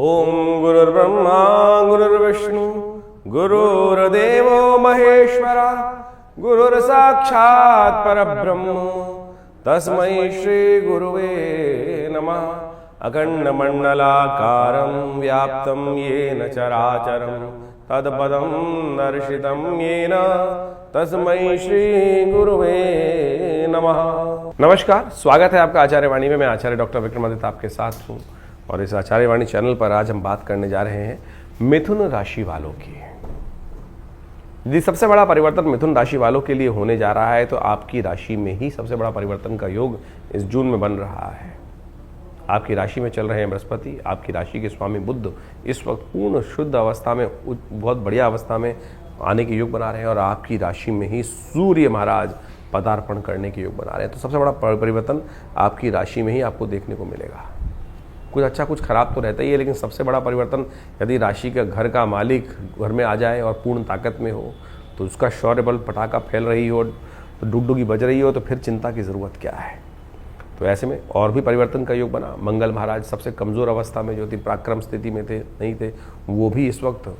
ओम गुरुर्ब्रह्मा गुरुर्विष्णु गुरुर्देवो महेश्वरा गुरुर्साक्षात् परब्रह्म तस्मै श्री गुरुवे नमः। अखंडमंडलाकारं व्याप्तं येन चराचरं तत्पदं दर्शितं येन तस्मै श्री गुरुवे नमः। नमस्कार, स्वागत है आपका आचार्य वाणी में। मैं आचार्य डॉक्टर विक्रमादित्य आपके साथ हूँ और इस आचार्य वाणी चैनल पर आज हम बात करने जा रहे हैं मिथुन राशि वालों की। यदि सबसे बड़ा परिवर्तन मिथुन राशि वालों के लिए होने जा रहा है तो आपकी राशि में ही सबसे बड़ा परिवर्तन का योग इस जून में बन रहा है। आपकी राशि में चल रहे हैं बृहस्पति, आपकी राशि के स्वामी बुध इस वक्त पूर्ण शुद्ध अवस्था में, बहुत बढ़िया अवस्था में आने के योग बना रहे हैं और आपकी राशि में ही सूर्य महाराज पदार्पण करने के योग बना रहे हैं। तो सबसे बड़ा परिवर्तन आपकी राशि में ही आपको देखने को मिलेगा। कुछ अच्छा कुछ खराब तो रहता ही है, लेकिन सबसे बड़ा परिवर्तन यदि राशि का घर का मालिक घर में आ जाए और पूर्ण ताकत में हो, तो उसका शौर्य बल पटाखा फैल रही हो, तो डुगडुगी बज रही हो, तो फिर चिंता की ज़रूरत क्या है। तो ऐसे में और भी परिवर्तन का योग बना। मंगल महाराज सबसे कमज़ोर अवस्था में जो थी, पराक्रम स्थिति में थे, नहीं थे, वो भी इस वक्त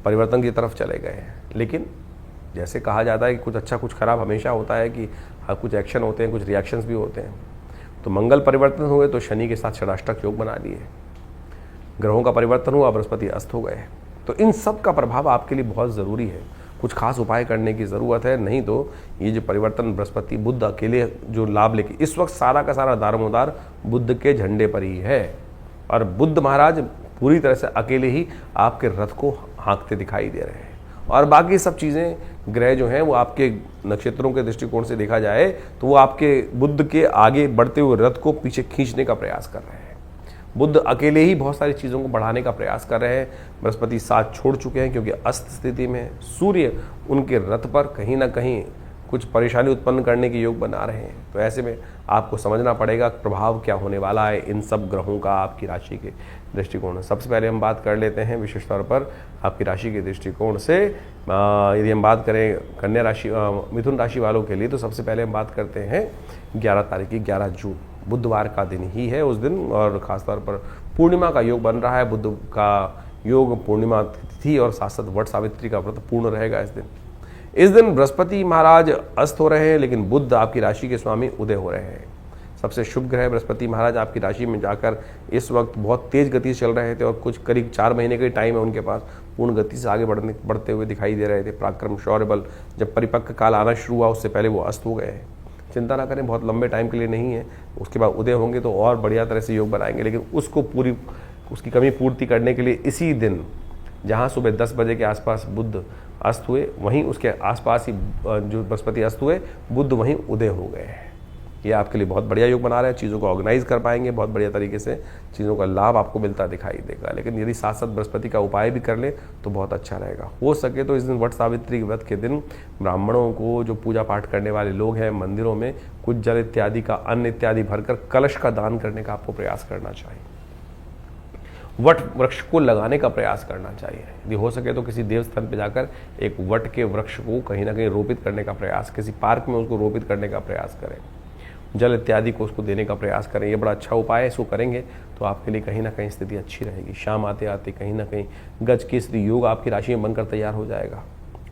परिवर्तन की तरफ चले गए हैं। लेकिन जैसे कहा जाता है कि कुछ अच्छा कुछ खराब हमेशा होता है, कि कुछ एक्शन होते हैं, कुछ रिएक्शंस भी होते हैं। तो मंगल परिवर्तन हुए तो शनि के साथ षडाष्टक योग बना लिए, ग्रहों का परिवर्तन हुआ, बृहस्पति अस्त हो गए। तो इन सब का प्रभाव आपके लिए बहुत ज़रूरी है, कुछ खास उपाय करने की ज़रूरत है। नहीं तो ये जो परिवर्तन बृहस्पति बुध अकेले जो लाभ लेके, इस वक्त सारा का सारा दारोमदार बुध के झंडे पर ही है और बुध महाराज पूरी तरह से अकेले ही आपके रथ को हाँकते दिखाई दे रहे हैं। और बाकी सब चीज़ें ग्रह जो हैं वो आपके नक्षत्रों के दृष्टिकोण से देखा जाए तो वो आपके बुध के आगे बढ़ते हुए रथ को पीछे खींचने का प्रयास कर रहे हैं। बुध अकेले ही बहुत सारी चीज़ों को बढ़ाने का प्रयास कर रहे हैं। बृहस्पति साथ छोड़ चुके हैं क्योंकि अस्त स्थिति में। सूर्य उनके रथ पर कहीं ना कहीं कुछ परेशानी उत्पन्न करने के योग बना रहे हैं। तो ऐसे में आपको समझना पड़ेगा प्रभाव क्या होने वाला है इन सब ग्रहों का आपकी राशि के दृष्टिकोण। सबसे पहले हम बात कर लेते हैं विशेष तौर पर आपकी राशि के दृष्टिकोण से। यदि हम बात करें कन्या राशि मिथुन राशि वालों के लिए, तो सबसे पहले हम बात करते हैं 11 तारीख की, 11 जून बुधवार का दिन ही है उस दिन, और ख़ासतौर पर पूर्णिमा का योग बन रहा है। बुध का योग पूर्णिमा तिथि और साथ साथ वट सावित्री का व्रत पूर्ण रहेगा इस दिन। इस दिन बृहस्पति महाराज अस्त हो रहे हैं, लेकिन बुध आपकी राशि के स्वामी उदय हो रहे हैं। सबसे शुभ ग्रह बृहस्पति महाराज आपकी राशि में जाकर इस वक्त बहुत तेज गति से चल रहे थे और कुछ करीब 4 महीने का टाइम है उनके पास, पूर्ण गति से आगे बढ़ते हुए दिखाई दे रहे थे। पराक्रम शौर्य बल जब परिपक्व काल आना शुरू हुआ उससे पहले वो अस्त हो गए हैं। चिंता ना करें, बहुत लंबे टाइम के लिए नहीं है, उसके बाद उदय होंगे तो और बढ़िया तरह से योग बनाएंगे। लेकिन उसकी कमी पूर्ति करने के लिए इसी दिन, जहाँ सुबह 10 बजे के आसपास बुध अस्त हुए, वहीं उसके आसपास ही जो बृहस्पति अस्त हुए, बुध वहीं उदय हो गए हैं। ये आपके लिए बहुत बढ़िया योग बना रहे हैं, चीज़ों को ऑर्गेनाइज कर पाएंगे, बहुत बढ़िया तरीके से चीज़ों का लाभ आपको मिलता दिखाई देगा। लेकिन यदि साथ साथ बृहस्पति का उपाय भी कर ले तो बहुत अच्छा रहेगा। हो सके तो इस दिन वट सावित्री के व्रत के दिन ब्राह्मणों को, जो पूजा पाठ करने वाले लोग हैं, मंदिरों में कुछ जल इत्यादि का, अन्न इत्यादि भरकर कलश का दान करने का आपको प्रयास करना चाहिए। वट वृक्ष को लगाने का प्रयास करना चाहिए। यदि हो सके तो किसी देव स्थान पर जाकर एक वट के वृक्ष को कहीं ना कहीं रोपित करने का प्रयास, किसी पार्क में उसको रोपित करने का प्रयास करें, जल इत्यादि को उसको देने का प्रयास करें। ये बड़ा अच्छा उपाय है, इसको करेंगे तो आपके लिए कहीं ना कहीं स्थिति अच्छी रहेगी। शाम आते आते कहीं ना कहीं गज केसरी योग आपकी राशि में बनकर तैयार हो जाएगा।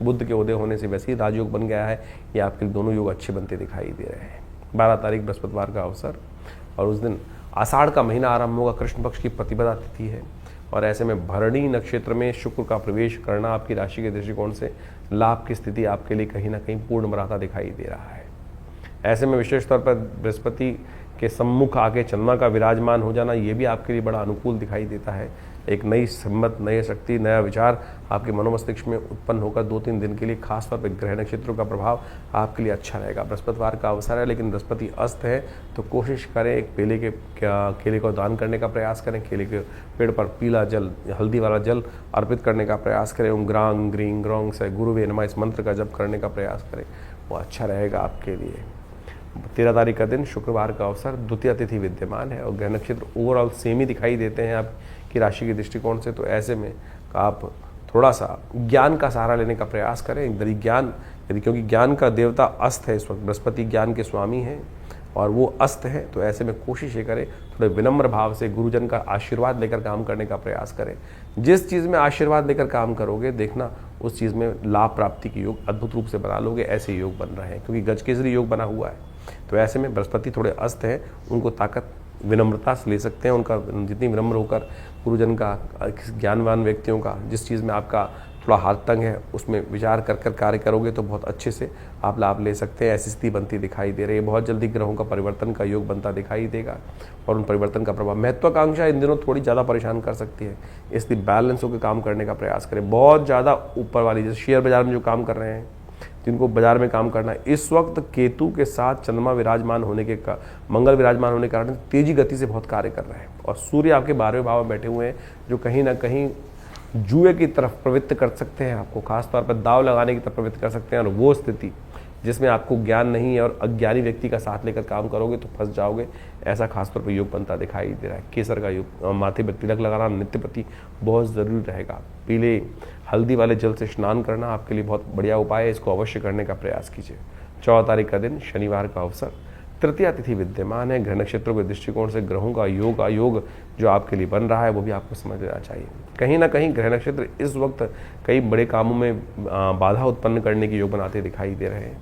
बुध के उदय होने से वैसे ही राजयोग बन गया है, ये आपके दोनों योग अच्छे बनते दिखाई दे रहे हैं। 12 तारीख बृहस्पतिवार का अवसर, और उस दिन आषाढ़ का महीना आरंभ होगा, कृष्ण पक्ष की प्रतिपदा तिथि है, और ऐसे में भरणी नक्षत्र में शुक्र का प्रवेश करना आपकी राशि के दृष्टिकोण से लाभ की स्थिति आपके लिए कहीं ना कहीं पूर्ण बनाता दिखाई दे रहा है। ऐसे में विशेष तौर पर बृहस्पति के सम्मुख आके चंद्रमा का विराजमान हो जाना, ये भी आपके लिए बड़ा अनुकूल दिखाई देता है। एक नई हिम्मत, नई शक्ति, नया विचार आपके मनोमस्तिष्क में उत्पन्न होकर 2-3 दिन के लिए खासतौर पर ग्रह नक्षत्रों का प्रभाव आपके लिए अच्छा रहेगा। बृहस्पतिवार का अवसर है, लेकिन बृहस्पति अस्त है, तो कोशिश करें एक केले को दान करने का प्रयास करें। केले के पेड़ पर पीला जल, हल्दी वाला जल अर्पित करने का प्रयास करें। ओम ग्रांग ग्रीं ग्रौंग से गुरुवे नमः इस मंत्र का जप करने का प्रयास करें, वो अच्छा रहेगा आपके लिए। 13 तारीख का दिन शुक्रवार का अवसर, द्वितीय तिथि विद्यमान है और ग्रह नक्षत्र ओवरऑल सेम ही दिखाई देते हैं आपकी राशि के दृष्टिकोण से। तो ऐसे में आप थोड़ा सा ज्ञान का सहारा लेने का प्रयास करें। यदि क्योंकि ज्ञान का देवता अस्त है इस वक्त, बृहस्पति ज्ञान के स्वामी हैं, और वो अस्त है। तो ऐसे में कोशिश ये करें थोड़े विनम्र भाव से गुरुजन का आशीर्वाद लेकर काम करने का प्रयास करें। जिस चीज़ में आशीर्वाद लेकर काम करोगे देखना उस चीज़ में लाभ प्राप्ति के योग अद्भुत रूप से बना लोगे। ऐसे योग बन रहे हैं क्योंकि गजकेसरी योग बना हुआ है। तो ऐसे में बृहस्पति थोड़े अस्त हैं, उनको ताकत विनम्रता से ले सकते हैं। उनका जितनी विनम्र होकर गुरुजन का, ज्ञानवान व्यक्तियों का, जिस चीज़ में आपका थोड़ा हाथ तंग है उसमें विचार कर कर कार्य करोगे तो बहुत अच्छे से आप लाभ ले सकते हैं। ऐसी स्थिति बनती दिखाई दे रही है। बहुत जल्दी ग्रहों का परिवर्तन का योग बनता दिखाई देगा और उन परिवर्तन का प्रभाव महत्वाकांक्षा इन दिनों थोड़ी ज़्यादा परेशान कर सकती है, इसलिए बैलेंस होकर काम करने का प्रयास करें। बहुत ज़्यादा ऊपर वाली, जैसे शेयर बाजार में जो काम कर रहे हैं, जिनको बाजार में काम करना है, इस वक्त केतु के साथ चंद्रमा विराजमान होने के मंगल विराजमान होने के कारण तेजी गति से बहुत कार्य कर रहे हैं। और सूर्य आपके 12वें भाव में बैठे हुए हैं जो कहीं ना कहीं जुए की तरफ प्रवृत्त कर सकते हैं, आपको खासतौर पर दाव लगाने की तरफ प्रवृत्त कर सकते हैं। और वो स्थिति जिसमें आपको ज्ञान नहीं है और अज्ञानी व्यक्ति का साथ लेकर काम करोगे तो फंस जाओगे, ऐसा खासतौर पर योग बनता दिखाई दे रहा है। केसर का योग, माथे पर तिलक लगाना नित्य प्रति बहुत ज़रूरी रहेगा। पीले हल्दी वाले जल से स्नान करना आपके लिए बहुत बढ़िया उपाय है, इसको अवश्य करने का प्रयास कीजिए। 14 तारीख का दिन शनिवार का अवसर, तृतीया तिथि विद्यमान है। ग्रह नक्षत्रों के दृष्टिकोण से ग्रहों का योग जो आपके लिए बन रहा है वो भी आपको समझ लेना चाहिए। कहीं ना कहीं ग्रह नक्षत्र इस वक्त कई बड़े कामों में बाधा उत्पन्न करने की योग बनाते दिखाई दे रहे हैं।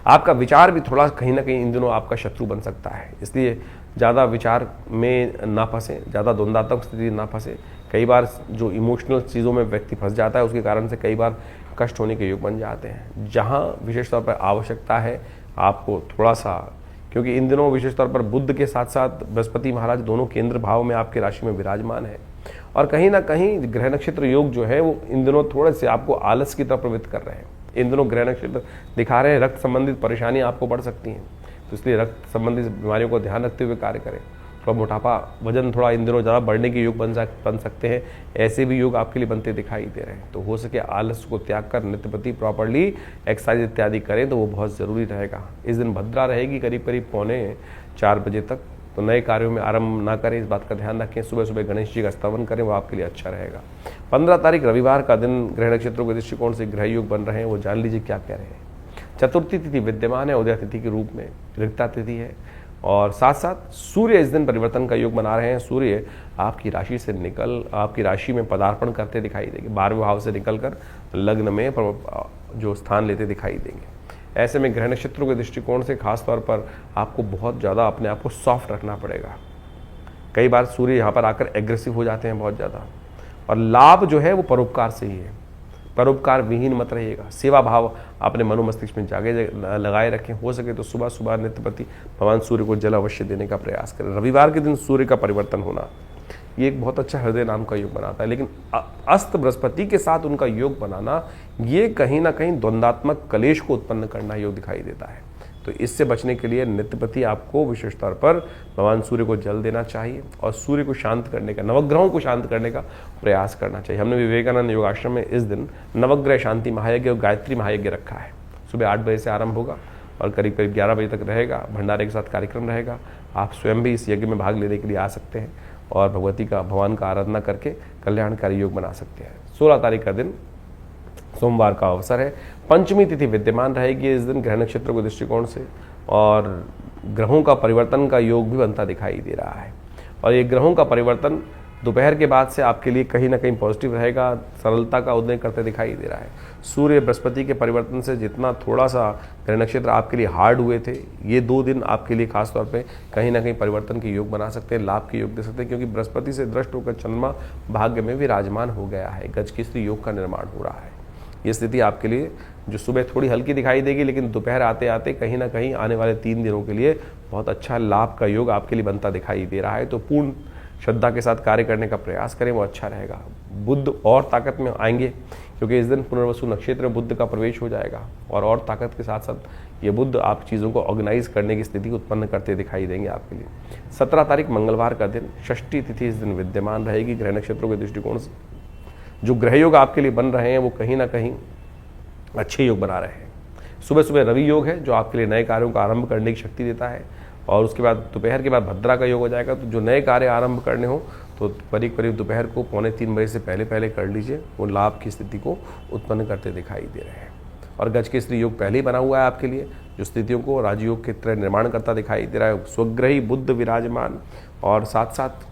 आपका विचार भी थोड़ा कहीं ना कहीं इन दिनों आपका शत्रु बन सकता है, इसलिए ज़्यादा विचार में ना फंसे, ज़्यादा द्वंद्वात्मक स्थिति ना फंसे। कई बार जो इमोशनल चीज़ों में व्यक्ति फंस जाता है उसके कारण से कई बार कष्ट होने के योग बन जाते हैं। जहाँ विशेष तौर पर आवश्यकता है आपको थोड़ा सा, क्योंकि इन दिनों विशेष तौर पर बुध के साथ साथ बृहस्पति महाराज दोनों केंद्र भाव में आपके राशि में विराजमान है और कहीं ना कहीं ग्रह नक्षत्र योग जो है वो इन दिनों थोड़े से आपको आलस की तरफ प्रवृत्त कर रहे हैं। इन दिनों ग्रह नक्षत्र दिखा रहे हैं रक्त संबंधित परेशानी आपको बढ़ सकती हैं, तो इसलिए रक्त संबंधित बीमारियों को ध्यान रखते हुए कार्य करें। थोड़ा मोटापा, वजन थोड़ा इन दिनों ज़्यादा बढ़ने के योग बन सकते हैं, ऐसे भी योग आपके लिए बनते दिखाई दे रहे हैं। तो हो सके आलस को त्याग कर नित्य प्रति प्रॉपर्ली एक्सरसाइज इत्यादि करें तो वो बहुत ज़रूरी रहेगा। इस दिन भद्रा रहेगी करीब 3:45 बजे तक, तो नए कार्यों में आरंभ ना करें, इस बात का ध्यान रखें। सुबह सुबह गणेश जी का स्तवन करें, वो आपके लिए अच्छा रहेगा। 15 तारीख रविवार का दिन ग्रह नक्षत्रों के दृष्टिकोण से ग्रह योग बन रहे हैं, वो जान लीजिए क्या कह रहे हैं। चतुर्थी तिथि विद्यमान है, उदय तिथि के रूप में रिक्ता तिथि है और साथ साथ सूर्य इस दिन परिवर्तन का योग बना रहे हैं। सूर्य आपकी राशि से आपकी राशि में पदार्पण करते दिखाई देंगे, 12वें भाव से निकलकर लग्न में जो स्थान लेते दिखाई देंगे। ऐसे में ग्रह नक्षत्रों के दृष्टिकोण से खास तौर पर आपको बहुत ज़्यादा अपने आप को सॉफ्ट रखना पड़ेगा। कई बार सूर्य यहाँ पर आकर एग्रेसिव हो जाते हैं बहुत ज़्यादा, और लाभ जो है वो परोपकार से ही है। परोपकार विहीन मत रहिएगा, सेवा भाव अपने मनो मस्तिष्क में लगाए रखें। हो सके तो सुबह सुबह नित्य प्रति भगवान सूर्य को जल अवश्य देने का प्रयास करें। रविवार के दिन सूर्य का परिवर्तन होना ये एक बहुत अच्छा हृदय नाम का योग बनाता है, लेकिन अस्त बृहस्पति के साथ उनका योग बनाना ये कहीं ना कहीं द्वंद्वात्मक कलेश को उत्पन्न करना योग दिखाई देता है। तो इससे बचने के लिए नित्य प्रति आपको विशेष तौर पर भगवान सूर्य को जल देना चाहिए और सूर्य को शांत करने का, नवग्रहों को शांत करने का प्रयास करना चाहिए। हमने विवेकानंद योगाश्रम में इस दिन नवग्रह शांति महायज्ञ और गायत्री महायज्ञ रखा है। सुबह 8 बजे से आरंभ होगा और करीब करीब 11 बजे तक रहेगा। भंडारे के साथ कार्यक्रम रहेगा। आप स्वयं भी इस यज्ञ में भाग लेने के लिए आ सकते हैं और भगवान का आराधना करके कल्याणकारी योग बना सकते हैं। 16 तारीख का दिन सोमवार का अवसर है। पंचमी तिथि विद्यमान रहेगी इस दिन ग्रह नक्षत्रों के दृष्टिकोण से, और ग्रहों का परिवर्तन का योग भी बनता दिखाई दे रहा है। और ये ग्रहों का परिवर्तन दोपहर के बाद से आपके लिए कहीं ना कहीं पॉजिटिव रहेगा, सरलता का उदय करते दिखाई दे रहा है। सूर्य बृहस्पति के परिवर्तन से जितना थोड़ा सा ग्रह नक्षत्र आपके लिए हार्ड हुए थे, ये 2 दिन आपके लिए खासतौर पे कहीं ना कहीं परिवर्तन के योग बना सकते हैं, लाभ के योग दे सकते हैं, क्योंकि बृहस्पति से दृष्ट होकर चंद्रमा भाग्य में विराजमान हो गया है। गजकेसरी योग का निर्माण हो रहा है। ये स्थिति आपके लिए जो सुबह थोड़ी हल्की दिखाई देगी, लेकिन दोपहर आते आते कहीं ना कहीं आने वाले 3 दिनों के लिए बहुत अच्छा लाभ का योग आपके लिए बनता दिखाई दे रहा है। तो पूर्ण श्रद्धा के साथ कार्य करने का प्रयास करें, वो अच्छा रहेगा। बुध और ताकत में आएंगे क्योंकि इस दिन पुनर्वसु नक्षत्र में बुध का प्रवेश हो जाएगा और ताकत के साथ साथ ये बुध आप चीज़ों को ऑर्गेनाइज करने की स्थिति उत्पन्न करते दिखाई देंगे आपके लिए। 17 तारीख मंगलवार का दिन षष्ठी तिथि इस दिन विद्यमान रहेगी। ग्रह नक्षत्रों के दृष्टिकोण से जो ग्रह योग आपके लिए बन रहे हैं वो कहीं ना कहीं अच्छे योग बना रहे हैं। सुबह सुबह रवि योग है जो आपके लिए नए कार्यों का आरंभ करने की शक्ति देता है, और उसके बाद दोपहर के बाद भद्रा का योग हो जाएगा। तो जो नए कार्य आरंभ करने हो तो करीब दोपहर को 2:45 बजे से पहले कर लीजिए, वो लाभ की स्थिति को उत्पन्न करते दिखाई दे रहे हैं। और गजकेसरी योग पहले ही बना हुआ है आपके लिए, जो स्थितियों को राजयोग के तरह निर्माण करता दिखाई दे रहा है। स्वग्रही बुध विराजमान और साथ साथ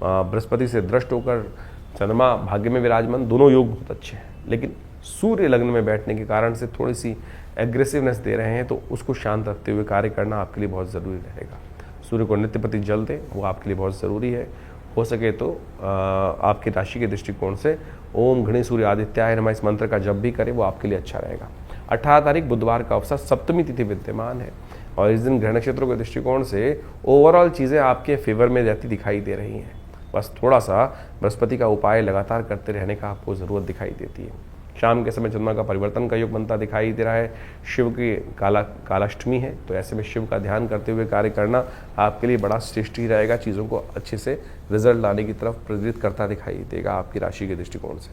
बृहस्पति से दृष्ट होकर चंद्रमा भाग्य में विराजमान, दोनों योग बहुत अच्छे हैं। लेकिन सूर्य लग्न में बैठने के कारण से थोड़ी सी एग्रेसिवनेस दे रहे हैं, तो उसको शांत रखते हुए कार्य करना आपके लिए बहुत ज़रूरी रहेगा। सूर्य को नित्यप्रति जल दें, वो आपके लिए बहुत ज़रूरी है। हो सके तो आपकी राशि के दृष्टिकोण से ओम घृणी सूर्य आदित्याय नमः इस मंत्र का जप भी करें, वो आपके लिए अच्छा रहेगा। 18 तारीख बुधवार का अवसर, सप्तमी तिथि विद्यमान है और इस दिन ग्रह नक्षत्रों के दृष्टिकोण से ओवरऑल चीज़ें आपके फेवर में जाती दिखाई दे रही हैं। बस थोड़ा सा बृहस्पति का उपाय लगातार करते रहने का आपको ज़रूरत दिखाई देती है। शाम के समय चंद्रमा का परिवर्तन का योग बनता दिखाई दे रहा है। शिव की कालाष्टमी है, तो ऐसे में शिव का ध्यान करते हुए कार्य करना आपके लिए बड़ा श्रेष्ठ ही रहेगा। चीज़ों को अच्छे से रिजल्ट लाने की तरफ प्रेरित करता दिखाई देगा आपकी राशि के दृष्टिकोण से।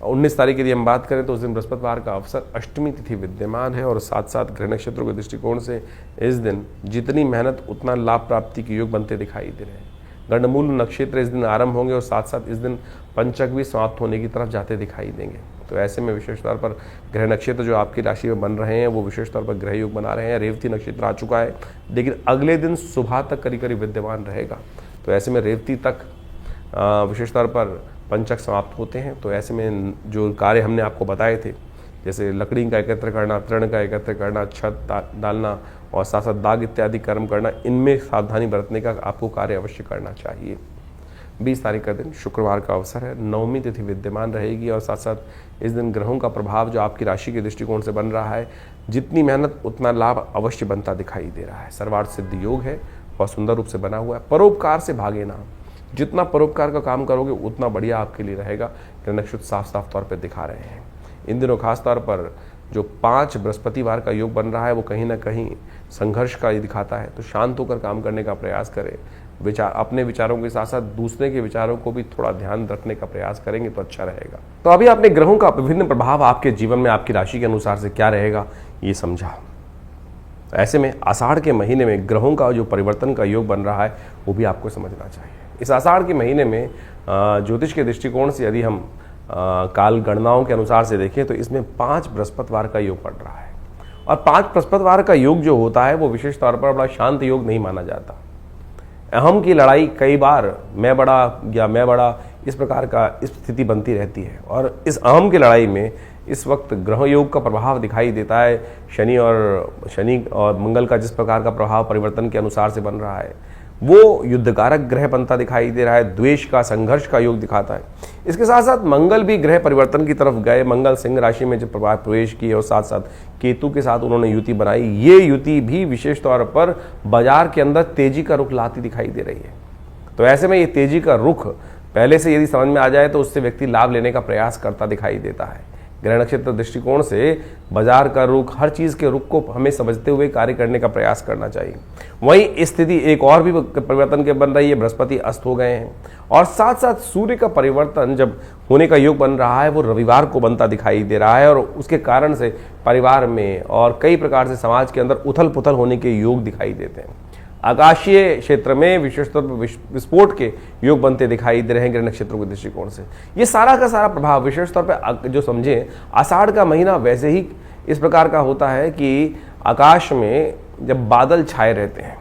19 तारीख की यदि हम बात करें तो उस दिन बृहस्पतिवार का अवसर, अष्टमी तिथि विद्यमान है और साथ साथ ग्रह नक्षत्रों के दृष्टिकोण से इस दिन जितनी मेहनत उतना लाभ प्राप्ति के योग बनते दिखाई दे रहे हैं। गंडमूल नक्षत्र इस दिन आरंभ होंगे और साथ साथ इस दिन पंचक भी समाप्त होने की तरफ जाते दिखाई देंगे। तो ऐसे में विशेष तौर पर ग्रह नक्षत्र जो आपकी राशि में बन रहे हैं वो विशेष तौर पर ग्रह योग बना रहे हैं। रेवती नक्षत्र आ चुका है, लेकिन अगले दिन सुबह तक करीब करीब विद्यमान रहेगा। तो ऐसे में रेवती तक विशेष तौर पर पंचक समाप्त होते हैं। तो ऐसे में जो कार्य हमने आपको बताए थे, जैसे लकड़ी का एकत्र करना, तृण का एकत्र करना, छत डालना और साथ साथ दाग इत्यादि कर्म करना, इनमें सावधानी बरतने का आपको कार्य अवश्य करना चाहिए। 20 तारीख का दिन शुक्रवार का अवसर है, नवमी तिथि विद्यमान रहेगी और साथ साथ इस दिन ग्रहों का प्रभाव जो आपकी राशि के दृष्टिकोण से बन रहा है, जितनी मेहनत उतना लाभ अवश्य बनता दिखाई दे रहा है। सर्वार्थ सिद्ध योग है, बहुत सुंदर रूप से बना हुआ है। परोपकार से भागे ना, जितना परोपकार का काम करोगे उतना बढ़िया आपके लिए रहेगा। ग्रह नक्षत्र साफ साफ तौर पर दिखा रहे हैं। इन दिनों खासतौर पर जो 5 बृहस्पतिवार का योग बन रहा है वो कहीं ना कहीं संघर्ष का दिखाता है। तो शांत होकर काम करने का प्रयास करें। अपने विचारों के साथ साथ दूसरे के विचारों को भी थोड़ा ध्यान रखने का प्रयास करेंगे तो अच्छा रहेगा। तो अभी आपने ग्रहों का विभिन्न प्रभाव आपके जीवन में आपकी राशि के अनुसार से क्या रहेगा ये समझा। ऐसे में आषाढ़ के महीने में ग्रहों का जो परिवर्तन का योग बन रहा है वो भी आपको समझना चाहिए। इस आषाढ़ के महीने में ज्योतिष के दृष्टिकोण से यदि हम काल गणनाओं के अनुसार से देखें तो इसमें 5 बृहस्पतिवार का योग पड़ रहा है और 5 बृहस्पतिवार का योग जो होता है वो विशेष तौर पर बड़ा शांत योग नहीं माना जाता। अहम की लड़ाई कई बार मैं बड़ा इस प्रकार का स्थिति बनती रहती है और इस अहम की लड़ाई में इस वक्त ग्रह योग का प्रभाव दिखाई देता है। शनि और मंगल का जिस प्रकार का प्रभाव परिवर्तन के अनुसार से बन रहा है वो युद्धकारक ग्रह बनता दिखाई दे रहा है। द्वेष का, संघर्ष का योग दिखाता है। इसके साथ साथ मंगल भी ग्रह परिवर्तन की तरफ गए। मंगल सिंह राशि में जब प्रवेश किए और साथ साथ केतु के साथ उन्होंने युति बनाई। ये युति भी विशेष तौर पर बाजार के अंदर तेजी का रुख लाती दिखाई दे रही है। तो ऐसे में ये तेजी का रुख पहले से यदि समझ में आ जाए तो उससे व्यक्ति लाभ लेने का प्रयास करता दिखाई देता है। ग्रह नक्षत्र दृष्टिकोण से बाजार का रुख, हर चीज के रुख को हमें समझते हुए कार्य करने का प्रयास करना चाहिए। वहीं स्थिति एक और भी परिवर्तन के बन रही है। बृहस्पति अस्त हो गए हैं और साथ साथ सूर्य का परिवर्तन जब होने का योग बन रहा है वो रविवार को बनता दिखाई दे रहा है और उसके कारण से परिवार में और कई प्रकार से समाज के अंदर उथल पुथल होने के योग दिखाई देते हैं। आकाशीय क्षेत्र में विशेषतौर पर विस्फोट के योग बनते दिखाई दे रहे हैं ग्रह नक्षत्रों के दृष्टिकोण से। ये सारा का सारा प्रभाव विशेष तौर पर जो समझें, आषाढ़ का महीना वैसे ही इस प्रकार का होता है कि आकाश में जब बादल छाए रहते हैं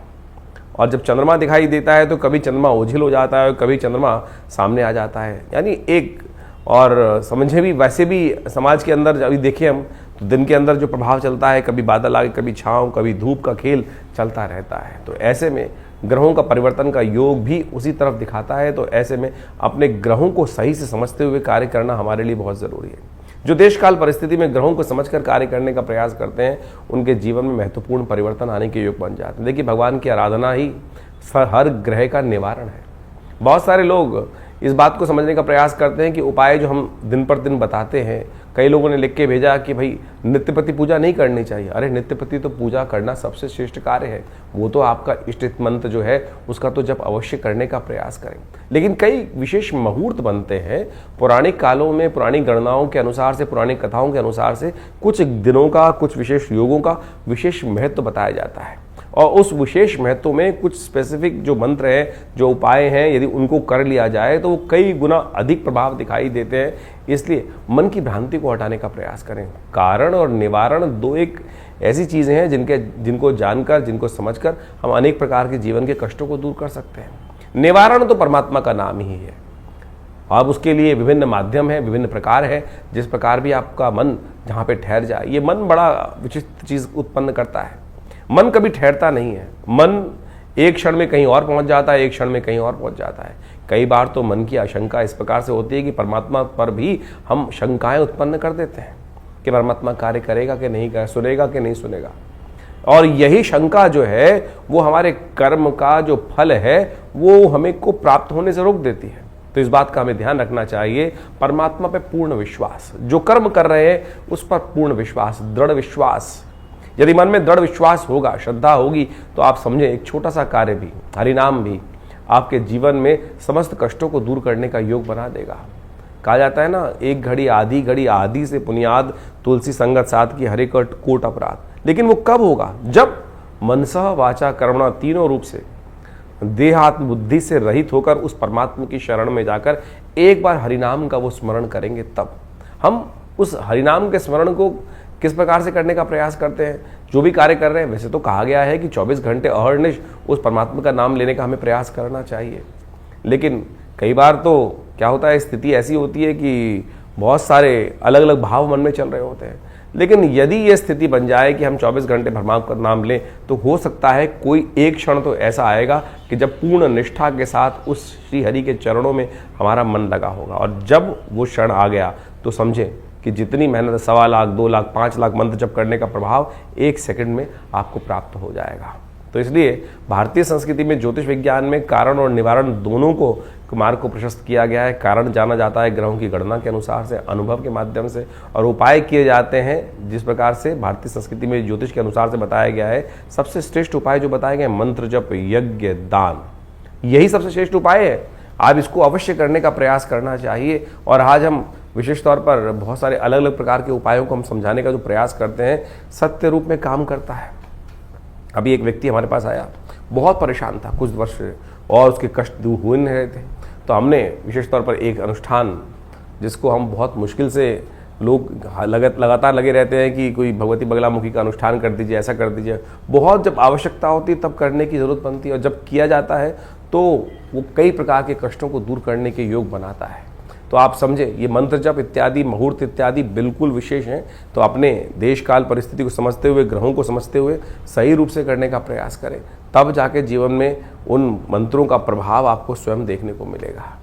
और जब चंद्रमा दिखाई देता है तो कभी चंद्रमा ओझिल हो जाता है और कभी चंद्रमा सामने आ जाता है। यानी एक और समझे भी वैसे भी समाज के अंदर अभी देखें हम तो दिन के अंदर जो प्रभाव चलता है, कभी बादल आगे, कभी छांव, कभी धूप का खेल चलता रहता है। तो ऐसे में ग्रहों का परिवर्तन का योग भी उसी तरफ दिखाता है। तो ऐसे में अपने ग्रहों को सही से समझते हुए कार्य करना हमारे लिए बहुत ज़रूरी है। जो देश काल परिस्थिति में ग्रहों को समझकर कार्य करने का प्रयास करते हैं उनके जीवन में महत्वपूर्ण परिवर्तन आने के योग बन जाते हैं। देखिए, भगवान की आराधना ही हर ग्रह का निवारण है। बहुत सारे लोग इस बात को समझने का प्रयास करते हैं कि उपाय जो हम दिन पर दिन बताते हैं, कई लोगों ने लिख के भेजा कि भाई नित्यपति पूजा नहीं करनी चाहिए। अरे नित्यपति तो पूजा करना सबसे श्रेष्ठ कार्य है। वो तो आपका इष्ट मंत्र जो है उसका तो जब अवश्य करने का प्रयास करें। लेकिन कई विशेष मुहूर्त बनते हैं पौराणिक कालों में, पुरानी गणनाओं के अनुसार से, पुरानी कथाओं के अनुसार से कुछ दिनों का, कुछ विशेष योगों का विशेष महत्व बताया जाता है और उस विशेष महत्व में कुछ स्पेसिफिक जो मंत्र हैं, जो उपाय हैं, यदि उनको कर लिया जाए तो वो कई गुना अधिक प्रभाव दिखाई देते हैं। इसलिए मन की भ्रांति को हटाने का प्रयास करें। कारण और निवारण दो एक ऐसी चीज़ें हैं जिनको जानकर, जिनको समझकर हम अनेक प्रकार के जीवन के कष्टों को दूर कर सकते हैं। निवारण तो परमात्मा का नाम ही है। अब उसके लिए विभिन्न माध्यम हैं, विभिन्न प्रकार है। जिस प्रकार भी आपका मन जहाँ पे ठहर जाए, ये मन बड़ा विचित्र चीज़ उत्पन्न करता है। मन कभी ठहरता नहीं है। मन एक क्षण में कहीं और पहुँच जाता है, एक क्षण में कहीं और पहुँच जाता है। कई बार तो मन की आशंका इस प्रकार से होती है कि परमात्मा पर भी हम शंकाएं उत्पन्न कर देते हैं कि परमात्मा कार्य करेगा कि नहीं करेगा, सुनेगा कि नहीं सुनेगा। और यही शंका जो है वो हमारे कर्म का जो फल है वो हमें को प्राप्त होने से रोक देती है। तो इस बात का हमें ध्यान रखना चाहिए। परमात्मा पे पूर्ण विश्वास, जो कर्म कर रहे हैं उस पर पूर्ण विश्वास, दृढ़ विश्वास। यदि मन में दृढ़ विश्वास होगा, श्रद्धा होगी, तो आप समझें एक छोटा सा कार्य भी, हरिनाम भी आपके जीवन में समस्त कष्टों को दूर करने का योग बना देगा। कहा जाता है ना, एक घड़ी आदि से पुनियाद, तुलसी संगत साथ की हरे कोट अपराध। लेकिन वो कब होगा? जब मनसा वाचा कर्मणा तीनों रूप से देह आत्म बुद्धि से रहित होकर उस परमात्मा की शरण में जाकर एक बार हरिनाम का वो स्मरण करेंगे। तब हम उस हरिनाम के स्मरण को किस प्रकार से करने का प्रयास करते हैं, जो भी कार्य कर रहे हैं। वैसे तो कहा गया है कि 24 घंटे अहर्निश उस परमात्मा का नाम लेने का हमें प्रयास करना चाहिए। लेकिन कई बार तो क्या होता है, स्थिति ऐसी होती है कि बहुत सारे अलग अलग भाव मन में चल रहे होते हैं। लेकिन यदि ये स्थिति बन जाए कि हम 24 घंटे परमात्मा का नाम लें, तो हो सकता है कोई एक क्षण तो ऐसा आएगा कि जब पूर्ण निष्ठा के साथ उस श्री हरि के चरणों में हमारा मन लगा होगा। और जब वो क्षण आ गया तो समझें कि जितनी मेहनत 1.25 लाख, 2 लाख, 5 लाख मंत्र जप करने का प्रभाव 1 सेकंड में आपको प्राप्त हो जाएगा। तो इसलिए भारतीय संस्कृति में ज्योतिष विज्ञान में कारण और निवारण दोनों को मार्ग को प्रशस्त किया गया है। कारण जाना जाता है ग्रहों की गणना के अनुसार से, अनुभव के माध्यम से, और उपाय किए जाते हैं जिस प्रकार से भारतीय संस्कृति में ज्योतिष के अनुसार से बताया गया है। सबसे श्रेष्ठ उपाय जो बताए गए, मंत्र जप, यज्ञ, दान, यही सबसे श्रेष्ठ उपाय है। आप इसको अवश्य करने का प्रयास करना चाहिए। और आज हम विशेष तौर पर बहुत सारे अलग अलग प्रकार के उपायों को हम समझाने का जो प्रयास करते हैं, सत्य रूप में काम करता है। अभी एक व्यक्ति हमारे पास आया, बहुत परेशान था कुछ वर्ष से, और उसके कष्ट दूर हो नहीं रहे थे। तो हमने विशेष तौर पर एक अनुष्ठान, जिसको हम बहुत मुश्किल से, लोग लगातार लगे रहते हैं कि कोई भगवती बगलामुखी का अनुष्ठान कर दीजिए, ऐसा कर दीजिए। बहुत जब आवश्यकता होती है तब करने की ज़रूरत बनती है, और जब किया जाता है तो वो कई प्रकार के कष्टों को दूर करने के योग बनाता है। तो आप समझे, ये मंत्र जप इत्यादि, मुहूर्त इत्यादि बिल्कुल विशेष हैं। तो अपने देश काल परिस्थिति को समझते हुए, ग्रहों को समझते हुए सही रूप से करने का प्रयास करें, तब जाके जीवन में उन मंत्रों का प्रभाव आपको स्वयं देखने को मिलेगा।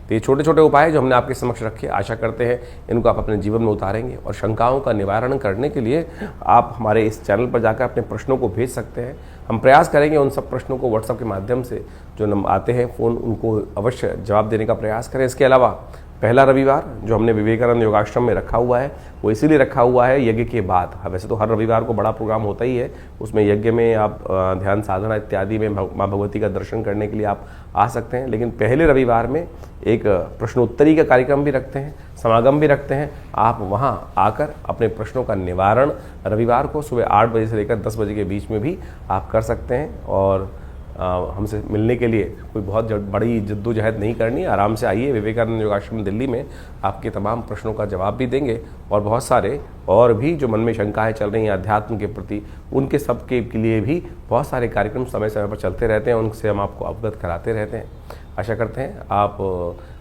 तो ये छोटे छोटे उपाय जो हमने आपके समक्ष रखे, आशा करते हैं इनको आप अपने जीवन में उतारेंगे। और शंकाओं का निवारण करने के लिए आप हमारे इस चैनल पर जाकर अपने प्रश्नों को भेज सकते हैं। हम प्रयास करेंगे उन सब प्रश्नों को व्हाट्सएप के माध्यम से जो आते हैं फ़ोन, उनको अवश्य जवाब देने का प्रयास करें। इसके अलावा पहला रविवार जो हमने विवेकानंद योगाश्रम में रखा हुआ है, वो इसीलिए रखा हुआ है यज्ञ के बाद। वैसे तो हर रविवार को बड़ा प्रोग्राम होता ही है, उसमें यज्ञ में आप ध्यान साधना इत्यादि में माँ भगवती का दर्शन करने के लिए आप आ सकते हैं। लेकिन पहले रविवार में एक प्रश्नोत्तरी का कार्यक्रम भी रखते हैं, समागम भी रखते हैं। आप वहाँ आकर अपने प्रश्नों का निवारण रविवार को सुबह 8 बजे से लेकर 10 बजे के बीच में भी आप कर सकते हैं। और हमसे मिलने के लिए कोई बहुत बड़ी जद्दोजहद नहीं करनी, आराम से आइए। विवेकानंद योगाश्रम दिल्ली में आपके तमाम प्रश्नों का जवाब भी देंगे, और बहुत सारे और भी जो मन में शंकाएं चल रही हैं अध्यात्म के प्रति, उनके सबके लिए भी बहुत सारे कार्यक्रम समय समय पर चलते रहते हैं, उनसे हम आपको अवगत कराते रहते हैं। आशा करते हैं आप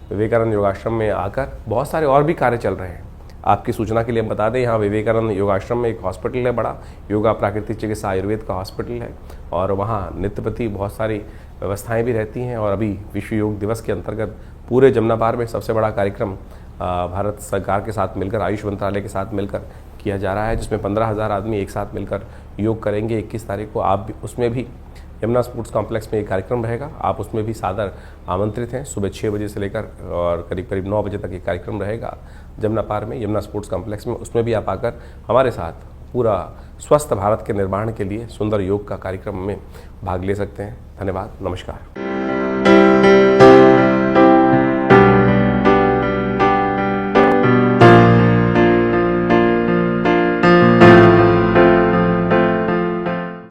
विवेकानंद योगाश्रम में आकर, बहुत सारे और भी कार्य चल रहे हैं। आपकी सूचना के लिए हम बता दें, यहाँ विवेकानंद योगाश्रम में एक हॉस्पिटल है बड़ा, योगा प्राकृतिक चिकित्सा आयुर्वेद का हॉस्पिटल है, और वहाँ नित्य प्रति बहुत सारी व्यवस्थाएं भी रहती हैं। और अभी विश्व योग दिवस के अंतर्गत पूरे जमुना पार में सबसे बड़ा कार्यक्रम भारत सरकार के साथ मिलकर, आयुष मंत्रालय के साथ मिलकर किया जा रहा है, जिसमें 15,000 आदमी एक साथ मिलकर योग करेंगे। 21 तारीख को आप भी उसमें भी यमुना स्पोर्ट्स कॉम्प्लेक्स में एक कार्यक्रम रहेगा, आप उसमें भी सादर आमंत्रित हैं। सुबह 6 बजे से लेकर और करीब करीब 9 बजे तक ये कार्यक्रम रहेगा जमुना पार में, यमुना स्पोर्ट्स कॉम्प्लेक्स में। उसमें भी आप आकर हमारे साथ पूरा स्वस्थ भारत के निर्माण के लिए सुंदर योग का कार्यक्रम में भाग ले सकते हैं। धन्यवाद, नमस्कार।